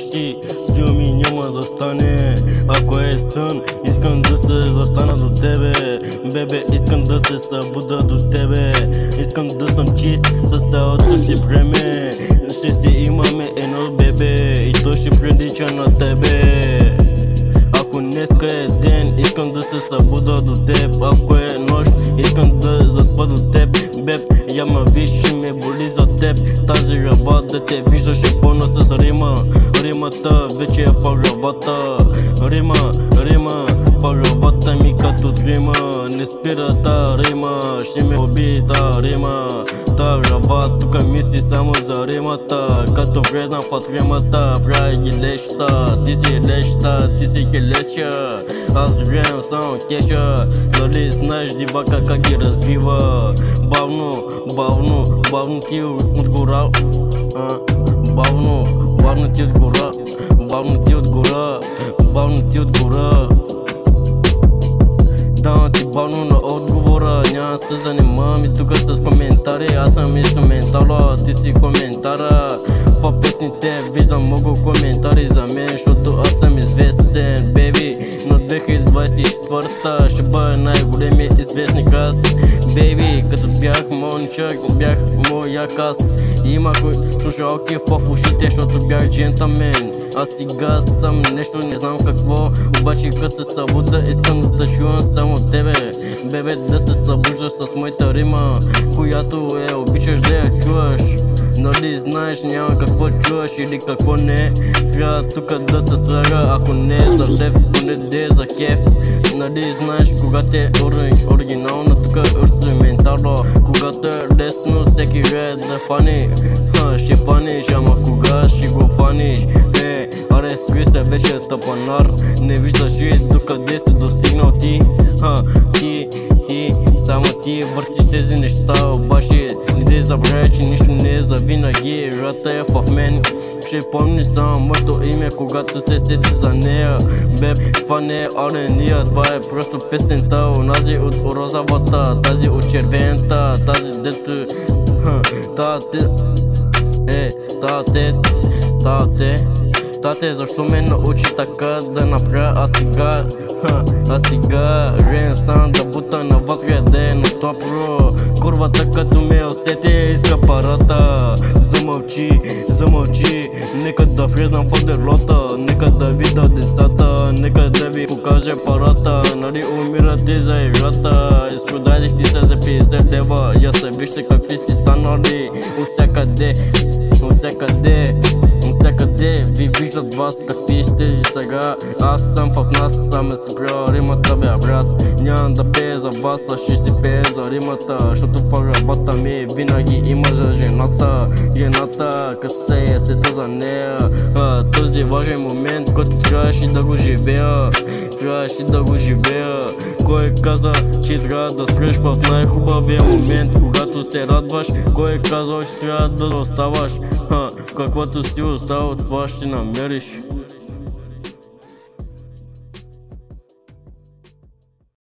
știi, ziua mi няма да стане. Ако е сън, искам да се застана до тебе. Бебе, искам да се събуда до тебе. Искам да съм чист със цялото си време. Ще си имаме едно бебе и то ще прилича на тебе. Ако днеска е ден, искам да се събуда до теб. Ако е нощ, искам да заспа до теб. Беб, я ма виж, ще ме боли за теб. Тази ръба да те виждаш е пълна с рима. Римата вече е в главата. Рима, в главата ми като дрима. Не спира та рима, ще ме уби та рима. Та ръба тука мисли само за римата. Като влезнам в римата, прави ги леща. Ти си леща, ти си ги леща. Аз гледам само кеша. Дали знаеш дивака как ги разбива. Бавно ти от гора. Бавно ти от гора. Бавно ти от гора. Давам ти бавно на отговора. Няма се занимавам и тука с коментари. Аз съм инструментала, ти си коментара. В песните виждам много коментари за мен, защото аз съм известен, бейби. На 2024 ще бъда най-големия известник аз, бейби. Като бях момчак, бях мояк аз. Имах слушалки в ушите, защото бях джентълмен. А сега съм нещо, не знам какво. Обаче като се събуда, искам да чувам само тебе. Бебе, да се събуждаш с моята рима, която обичаш да я чуваш. Нали знаеш, няма какво чуваш или какво не. Трябва тука да се слага, ако не е за лев, поне да е за кеф. Нали знаеш, когато е оригинална, тука е инструментално. Когато е лесно, всеки ред да фани. Ще фаниш, ама кога ще го фаниш? Аре, скри се вече тъпанар. Не виждаш ли докъде си достигнал ти? Само ти въртиш тези неща, обаче не дей забравяй, че нищо не е завинаги. Рата е в мен, ще помни само моето име, когато се сети за нея. Беб, това не е арения, това е просто песента. Онази от розовата, тази от червената, тази дето Тате, защо ме научи така да направя, а сега Ренсан да бута навътре да е на топло. Курвата като ме усети иска парата. Замълчи, нека да влезнам в делота. Нека да видя децата, нека да ви покажа парата. Нали умирате за играта. Изпродадих ти се за 50 лева. Я се вижте какви си станали. Всякъде ви виждат вас какви сте сега. Аз съм в нас, сам си спрял римата, бе брат. Нямам да пея за вас, а ще си пея за римата. Защото в работа ми винаги има за жената. Като се е сета за нея. Този важен момент, който трябваше да го живея. Кой каза, че трябва да спреш в най-хубавия момент, когато се радваш? Кой каза, че трябва да оставаш? Каквото си оставил, това ще намериш.